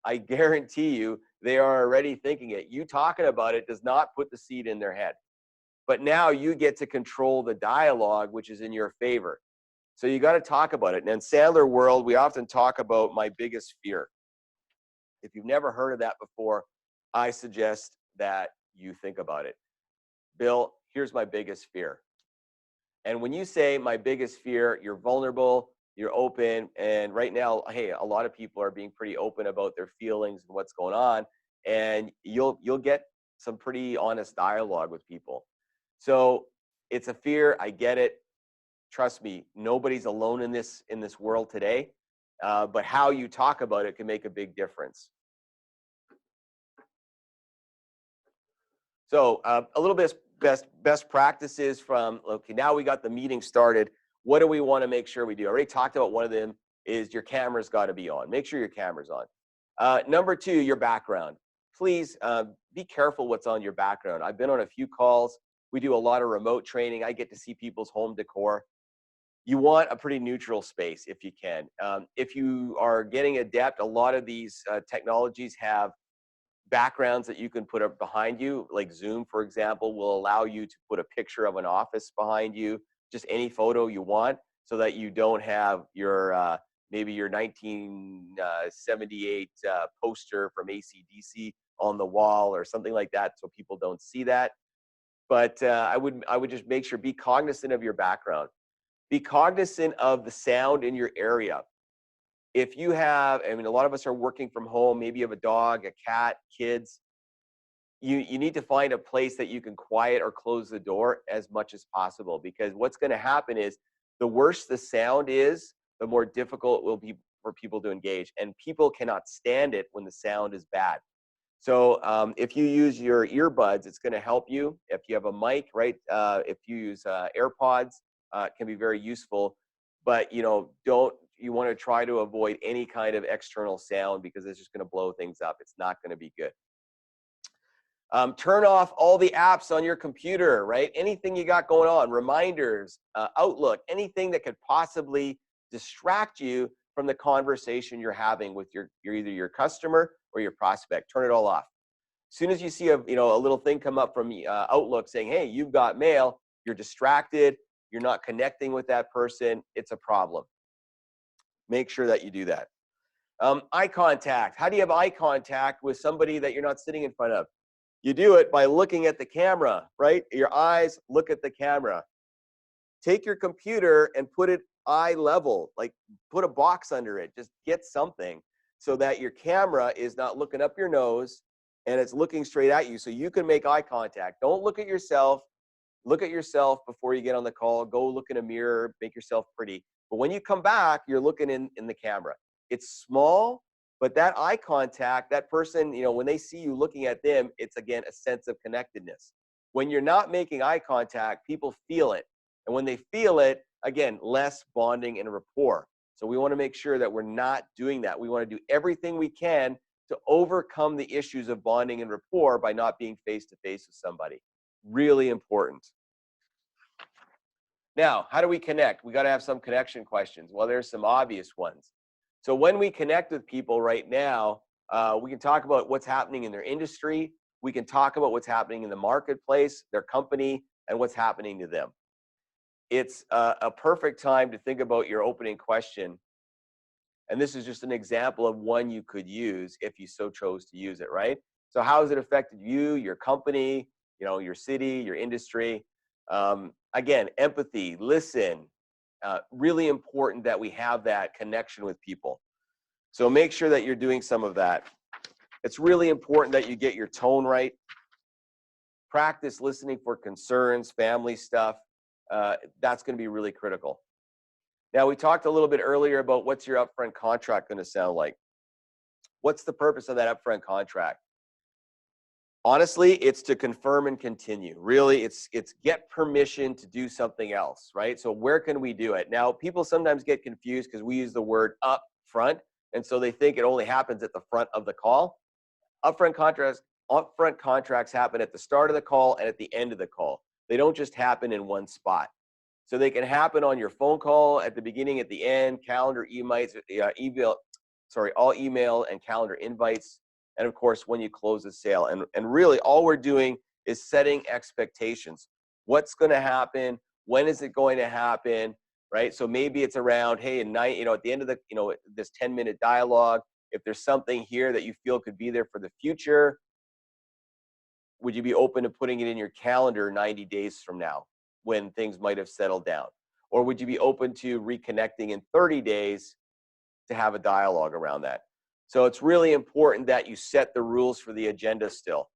I guarantee you, they are already thinking it. You talking about it does not put the seed in their head. But now you get to control the dialogue, which is in your favor. So you got to talk about it. And in Sandler world, we often talk about my biggest fear. If you've never heard of that before, I suggest that you think about it. Bill, here's my biggest fear. And when you say my biggest fear, you're vulnerable, you're open. And right now, hey, a lot of people are being pretty open about their feelings and what's going on. And you'll get some pretty honest dialogue with people. So it's a fear. I get it. Trust me, nobody's alone in this world today. But how you talk about it can make a big difference. So a little bit best practices from, okay, now we got the meeting started. What do we want to make sure we do? I already talked about one of them is your camera's got to be on. Make sure your camera's on. Number two, your background. Please be careful what's on your background. I've been on a few calls. We do a lot of remote training. I get to see people's home decor. You want a pretty neutral space if you can. If you are getting adept, a lot of these technologies have backgrounds that you can put up behind you, like Zoom, for example, will allow you to put a picture of an office behind you, just any photo you want, so that you don't have your maybe your 1978 poster from AC/DC on the wall or something like that, so people don't see that. But I would just make sure, be cognizant of your background. Be cognizant of the sound in your area. If you have, I mean, a lot of us are working from home, maybe you have a dog, a cat, kids, you need to find a place that you can quiet or close the door as much as possible, because what's going to happen is the worse the sound is, the more difficult it will be for people to engage, and people cannot stand it when the sound is bad. So if you use your earbuds, it's going to help you. If you have a mic, right? If you use AirPods, it can be very useful. But you want to try to avoid any kind of external sound, because it's just going to blow things up. It's not going to be good. Turn off all the apps on your computer, right? Anything you got going on, reminders, Outlook, anything that could possibly distract you from the conversation you're having with either your customer or your prospect. Turn it all off. As soon as you see a little thing come up from Outlook saying, hey, you've got mail, you're distracted, you're not connecting with that person, it's a problem. Make sure that you do that. Eye contact. How do you have eye contact with somebody that you're not sitting in front of? You do it by looking at the camera, right? Your eyes look at the camera. Take your computer and put it eye level, like put a box under it. Just get something so that your camera is not looking up your nose and it's looking straight at you, so you can make eye contact. Don't look at yourself. Look at yourself before you get on the call. Go look in a mirror, make yourself pretty. But when you come back, you're looking in the camera. It's small, but that eye contact, that person, when they see you looking at them, it's, again, a sense of connectedness. When you're not making eye contact, people feel it. And when they feel it, again, less bonding and rapport. So we want to make sure that we're not doing that. We want to do everything we can to overcome the issues of bonding and rapport by not being face-to-face with somebody. Really important. Now, how do we connect? We got to have some connection questions. Well, there's some obvious ones. So when we connect with people right now, we can talk about what's happening in their industry. We can talk about what's happening in the marketplace, their company, and what's happening to them. It's a perfect time to think about your opening question. And this is just an example of one you could use if you so chose to use it, right? So how has it affected you, your company, your city, your industry? Again, empathy, listen. Really important that we have that connection with people. So make sure that you're doing some of that. It's really important that you get your tone right. Practice listening for concerns, family stuff. That's going to be really critical. Now, we talked a little bit earlier about what's your upfront contract going to sound like. What's the purpose of that upfront contract? Honestly, it's to confirm and continue. Really, it's get permission to do something else, right? So where can we do it? Now, people sometimes get confused because we use the word up front, and so they think it only happens at the front of the call. Upfront contracts happen at the start of the call and at the end of the call. They don't just happen in one spot. So they can happen on your phone call at the beginning, at the end, calendar all email and calendar invites, and of course, when you close the sale. And really, all we're doing is setting expectations. What's going to happen? When is it going to happen? right? So maybe it's around, hey, at the end of this 10-minute dialogue, if there's something here that you feel could be there for the future, would you be open to putting it in your calendar 90 days from now when things might have settled down? Or would you be open to reconnecting in 30 days to have a dialogue around that? So it's really important that you set the rules for the agenda still.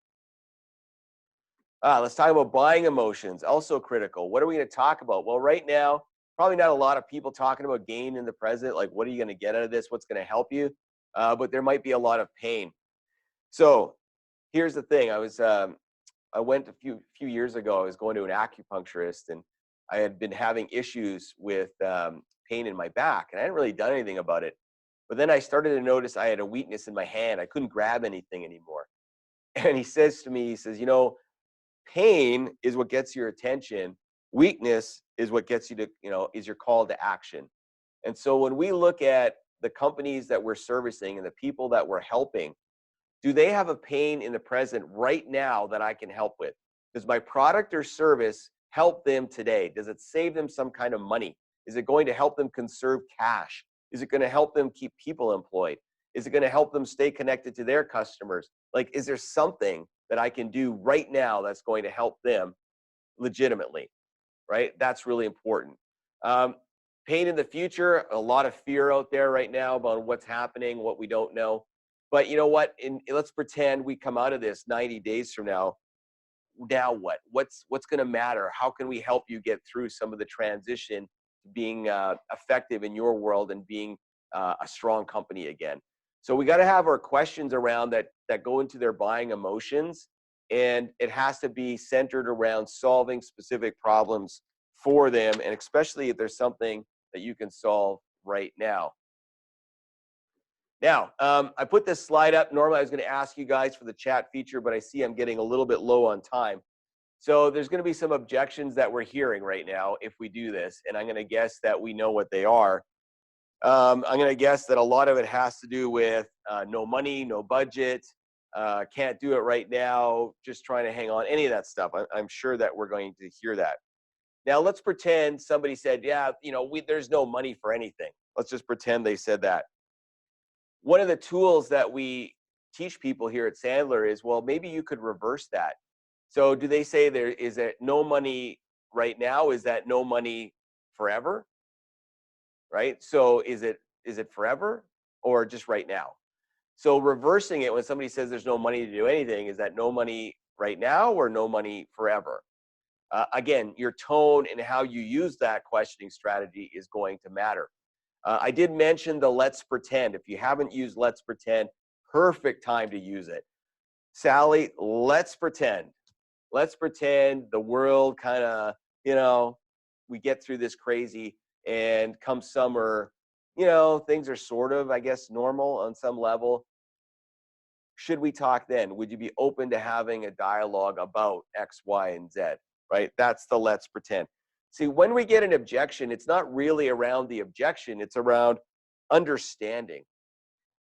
Let's talk about buying emotions, also critical. What are we going to talk about? Well, right now, probably not a lot of people talking about gain in the present, like what are you going to get out of this? What's going to help you? But there might be a lot of pain. So here's the thing. I went a few years ago. I was going to an acupuncturist, and I had been having issues with pain in my back, and I hadn't really done anything about it. But then I started to notice I had a weakness in my hand. I couldn't grab anything anymore. And he says to me, he says, pain is what gets your attention. Weakness is what gets you to, is your call to action. And so when we look at the companies that we're servicing and the people that we're helping, do they have a pain in the present right now that I can help with? Does my product or service help them today? Does it save them some kind of money? Is it going to help them conserve cash? Is it going to help them keep people employed? Is it going to help them stay connected to their customers? Like, is there something that I can do right now that's going to help them legitimately, right? That's really important. Pain in the future, a lot of fear out there right now about what's happening, what we don't know. But you know what? Let's pretend we come out of this 90 days from now. Now what? What's going to matter? How can we help you get through some of the transition to being effective in your world and being a strong company again? So we got to have our questions around that go into their buying emotions, and it has to be centered around solving specific problems for them, and especially if there's something that you can solve right now. Now, I put this slide up. Normally, I was going to ask you guys for the chat feature, but I see I'm getting a little bit low on time. So there's going to be some objections that we're hearing right now if we do this, and I'm going to guess that we know what they are. I'm going to guess that a lot of it has to do with no money, no budget, can't do it right now, just trying to hang on, any of that stuff. I'm sure that we're going to hear that. Now, let's pretend somebody said, yeah, there's no money for anything. Let's just pretend they said that. One of the tools that we teach people here at Sandler is, well, maybe you could reverse that. So do they say there is it no money right now? Is that no money forever? Right? So is it forever or just right now? So reversing it when somebody says there's no money to do anything, is that no money right now or no money forever? Again, your tone and how you use that questioning strategy is going to matter. I did mention the let's pretend. If you haven't used let's pretend, perfect time to use it. Sally, let's pretend. Let's pretend the world kind of, we get through this crazy, and come summer, things are sort of, I guess, normal on some level. Should we talk then? Would you be open to having a dialogue about X, Y, and Z? Right? That's the let's pretend. See, when we get an objection, it's not really around the objection, it's around understanding.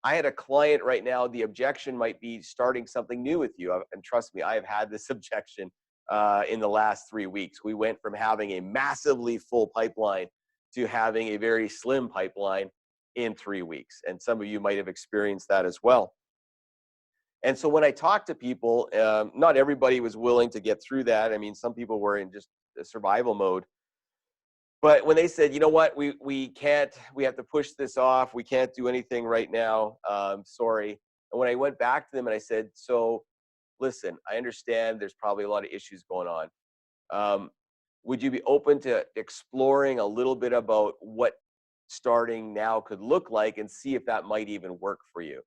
I had a client right now, the objection might be starting something new with you. And trust me, I have had this objection in the last 3 weeks. We went from having a massively full pipeline to having a very slim pipeline in 3 weeks. And some of you might have experienced that as well. And so when I talked to people, not everybody was willing to get through that. I mean, some people were in just survival mode. But when they said, you know what, we can't, we have to push this off, we can't do anything right now, sorry. And when I went back to them and I said, so listen, I understand there's probably a lot of issues going on. Would you be open to exploring a little bit about what starting now could look like and see if that might even work for you?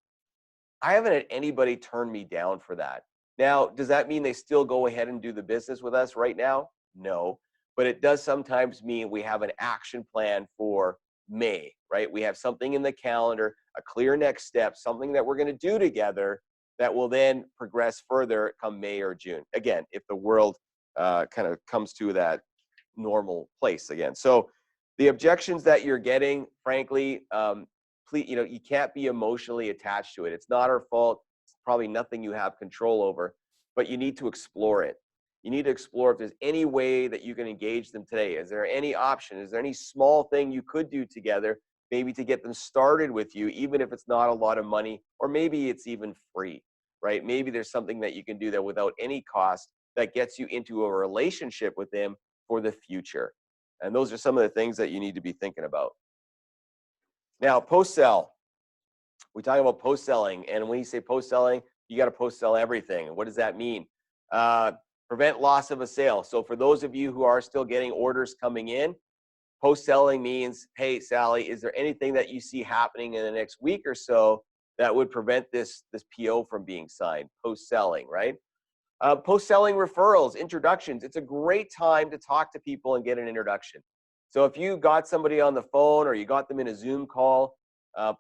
I haven't had anybody turn me down for that. Now, does that mean they still go ahead and do the business with us right now? No. But it does sometimes mean we have an action plan for May, right? We have something in the calendar, a clear next step, something that we're going to do together that will then progress further come May or June. Again, if the world kind of comes to that normal place again. So the objections that you're getting, frankly, please, you can't be emotionally attached to it. It's not our fault. It's probably nothing you have control over, but you need to explore it. You need to explore if there's any way that you can engage them today. Is there any option? Is there any small thing you could do together, maybe to get them started with you, even if it's not a lot of money, or maybe it's even free, right? Maybe there's something that you can do that without any cost that gets you into a relationship with them for the future. And those are some of the things that you need to be thinking about. Now, post-sell. We talk about post-selling, and when you say post-selling, you got to post-sell everything. What does that mean? Prevent loss of a sale. So for those of you who are still getting orders coming in, post-selling means, hey, Sally, is there anything that you see happening in the next week or so that would prevent this PO from being signed? Post-selling, right? Post-selling referrals, introductions. It's a great time to talk to people and get an introduction. So if you got somebody on the phone or you got them in a Zoom call,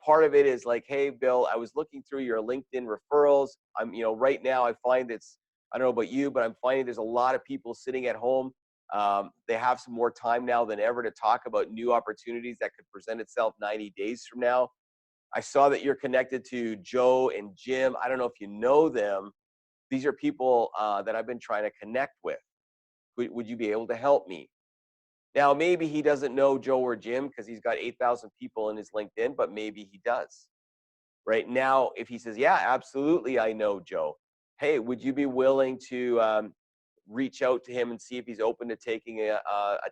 part of it is like, hey, Bill, I was looking through your LinkedIn referrals. Right now I find I don't know about you, but I'm finding there's a lot of people sitting at home. They have some more time now than ever to talk about new opportunities that could present itself 90 days from now. I saw that you're connected to Joe and Jim. I don't know if you know them. These are people that I've been trying to connect with. Would you be able to help me? Now, maybe he doesn't know Joe or Jim because he's got 8,000 people in his LinkedIn, but maybe he does. Right now, if he says, yeah, absolutely, I know Joe. Hey, would you be willing to reach out to him and see if he's open to taking a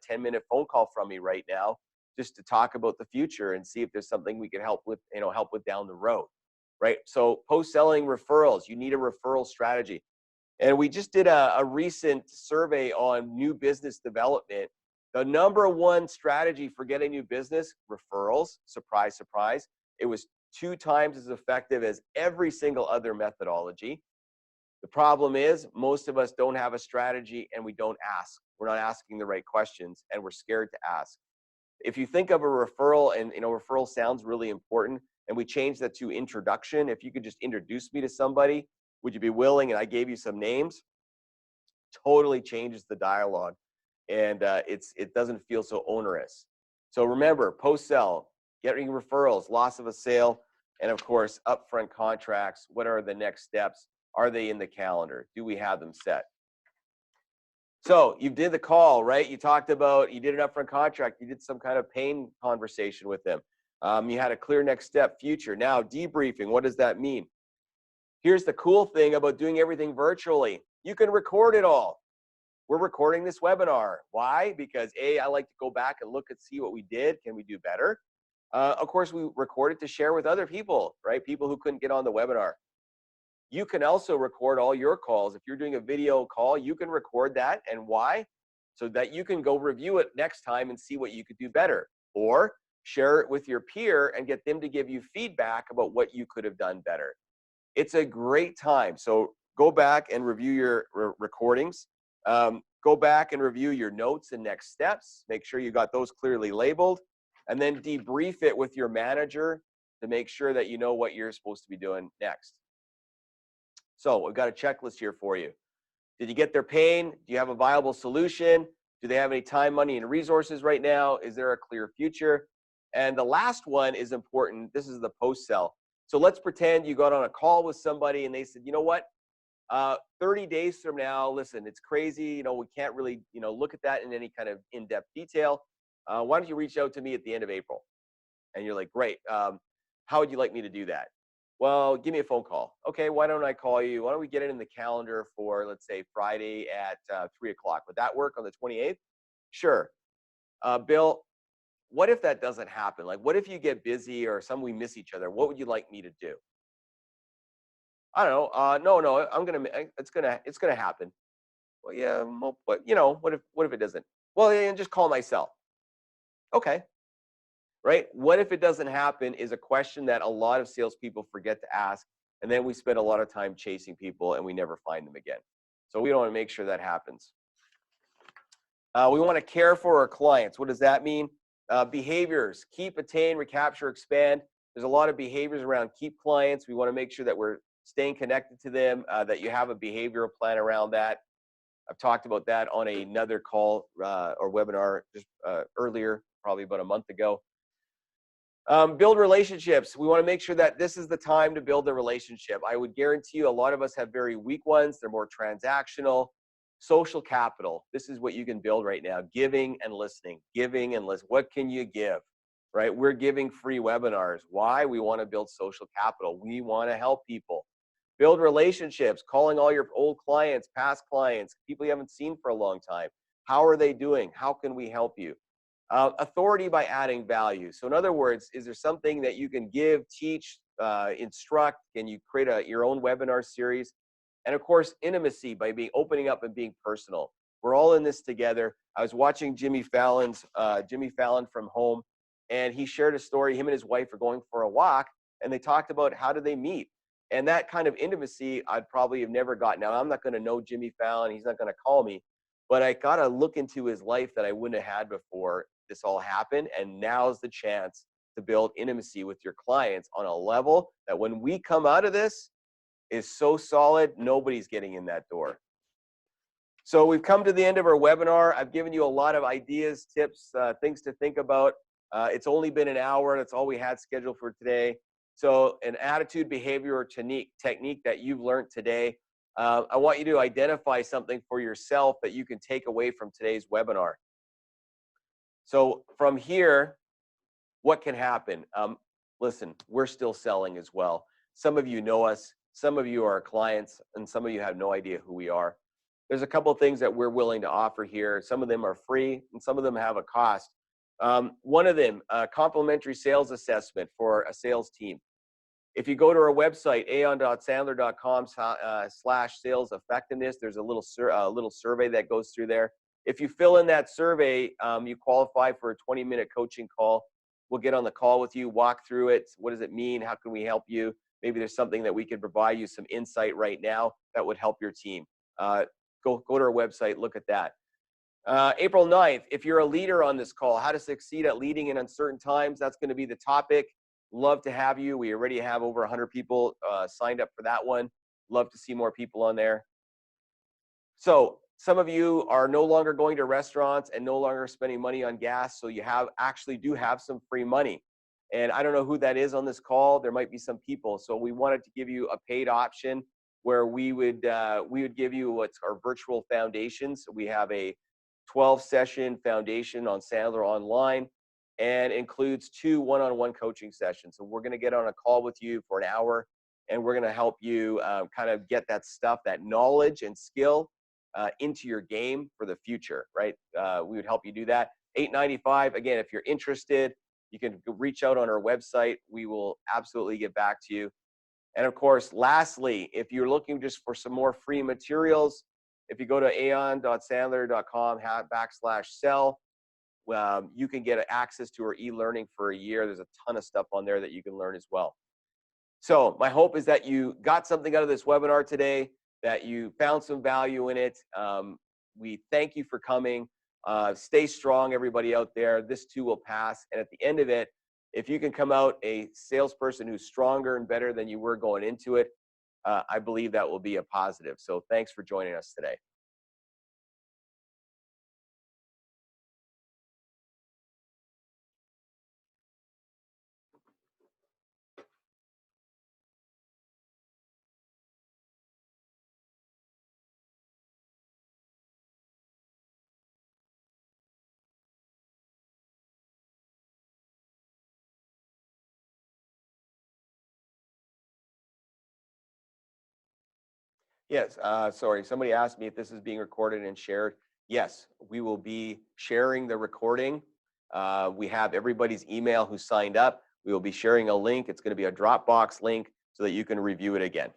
10-minute phone call from me right now, just to talk about the future and see if there's something we can help with down the road, right? So post-selling referrals, you need a referral strategy. And we just did a recent survey on new business development. The number one strategy for getting new business, referrals, surprise, surprise. It was 2 times as effective as every single other methodology. The problem is most of us don't have a strategy and we don't ask. We're not asking the right questions and we're scared to ask. If you think of a referral, and referral sounds really important, and we change that to introduction, if you could just introduce me to somebody, would you be willing? And I gave you some names. Totally changes the dialogue, and it doesn't feel so onerous. So remember, post-sell, getting referrals, loss of a sale, and of course, upfront contracts. What are the next steps? Are they in the calendar? Do we have them set? So you did the call, right? You talked about, you did an upfront contract. You did some kind of pain conversation with them. You had a clear next step, future. Now, debriefing, what does that mean? Here's the cool thing about doing everything virtually. You can record it all. We're recording this webinar. Why? Because A, I like to go back and look and see what we did. Can we do better? Of course, we record it to share with other people, right? People who couldn't get on the webinar. You can also record all your calls. If you're doing a video call, you can record that. And why? So that you can go review it next time and see what you could do better. Or share it with your peer and get them to give you feedback about what you could have done better. It's a great time. So go back and review your recordings. Go back and review your notes and next steps. Make sure you got those clearly labeled. And then debrief it with your manager to make sure that you know what you're supposed to be doing next. So we've got a checklist here for you. Did you get their pain? Do you have a viable solution? Do they have any time, money, and resources right now? Is there a clear future? And the last one is important. This is the post-sell. So let's pretend you got on a call with somebody and they said, you know what? 30 days from now, listen, it's crazy. We can't really, look at that in any kind of in-depth detail. Why don't you reach out to me at the end of April? And you're like, great. How would you like me to do that? Well, give me a phone call. Okay, why don't I call you? Why don't we get it in the calendar for, let's say, Friday at 3 o'clock? Would that work on the 28th? Sure. Bill, what if that doesn't happen? Like, what if you get busy or we miss each other? What would you like me to do? I don't know. No, it's gonna happen. Well, yeah, but what if it doesn't? Well, yeah, just call my cell. Okay. Right? What if it doesn't happen is a question that a lot of salespeople forget to ask. And then we spend a lot of time chasing people and we never find them again. So we want to make sure that happens. We want to care for our clients. What does that mean? Behaviors, keep, attain, recapture, expand. There's a lot of behaviors around keep clients. We want to make sure that we're staying connected to them, that you have a behavioral plan around that. I've talked about that on another call or webinar just earlier, probably about a month ago. Build relationships. We want to make sure that this is the time to build a relationship. I would guarantee you a lot of us have very weak ones. They're more transactional. social capital. This is what you can build right now. Giving and listening. Giving and listen. What can you give? Right? We're giving free webinars. Why? We want to build social capital. We want to help people. Build relationships, calling all your old clients, past clients, people you haven't seen for a long time. How are they doing? How can we help you? Authority by adding value. So in other words, is there something that you can give, teach, instruct? Can you create your own webinar series? And of course, intimacy by opening up and being personal. We're all in this together. I was watching Jimmy Fallon from home, and he shared a story. Him and his wife are going for a walk, and they talked about how did they meet. And that kind of intimacy, I'd probably have never gotten. Now, I'm not going to know Jimmy Fallon. He's not going to call me. But I got to look into his life that I wouldn't have had before this all happened. And now's the chance to build intimacy with your clients on a level that when we come out of this is so solid, nobody's getting in that door. So we've come to the end of our webinar. I've given you a lot of ideas, tips, things to think about. It's only been an hour. That's all we had scheduled for today. So an attitude, behavior, or technique that you've learned today. I want you to identify something for yourself that you can take away from today's webinar. So from here, what can happen? Listen, we're still selling as well. Some of you know us, some of you are our clients, and some of you have no idea who we are. There's a couple of things that we're willing to offer here. Some of them are free, and some of them have a cost. One of them, a complimentary sales assessment for a sales team. If you go to our website, aon.sandler.com/sales effectiveness, there's a little survey that goes through there. If you fill in that survey, you qualify for a 20-minute coaching call. We'll get on the call with you, walk through it. What does it mean? How can we help you? Maybe there's something that we could provide you some insight right now that would help your team. Go to our website, look at that. April 9th, if you're a leader on this call, how to succeed at leading in uncertain times, that's going to be the topic. Love to have you. We already have over 100 people signed up for that one. Love to see more people on there. So some of you are no longer going to restaurants and no longer spending money on gas. So you actually do have some free money. And I don't know who that is on this call. There might be some people. So we wanted to give you a paid option where we would give you what's our virtual foundation. So we have a 12-session foundation on Sandler online, and includes 2 one-on-one coaching sessions. So we're going to get on a call with you for an hour, and we're going to help you kind of get that stuff, that knowledge and skill into your game for the future, right? We would help you do that. $895. Again, if you're interested, you can reach out on our website. We will absolutely get back to you. And of course, lastly, if you're looking just for some more free materials, if you go to aon.sandler.com/sell, you can get access to our e-learning for a year. There's a ton of stuff on there that you can learn as well. So my hope is that you got something out of this webinar today, that you found some value in it. We thank you for coming. Stay strong, everybody out there. This too will pass. And at the end of it, if you can come out a salesperson who's stronger and better than you were going into it, I believe that will be a positive. So thanks for joining us today. Yes, sorry, somebody asked me if this is being recorded and shared. Yes, we will be sharing the recording. We have everybody's email who signed up. We will be sharing a link. It's going to be a Dropbox link so that you can review it again.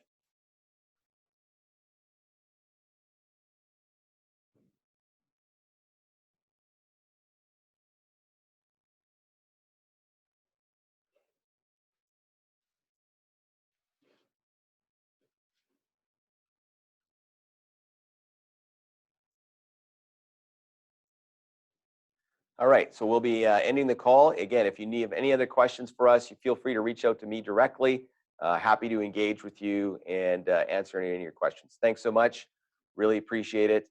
All right, so we'll be ending the call. Again, if you need any other questions for us, you feel free to reach out to me directly. Happy to engage with you and answer any of your questions. Thanks so much. Really appreciate it.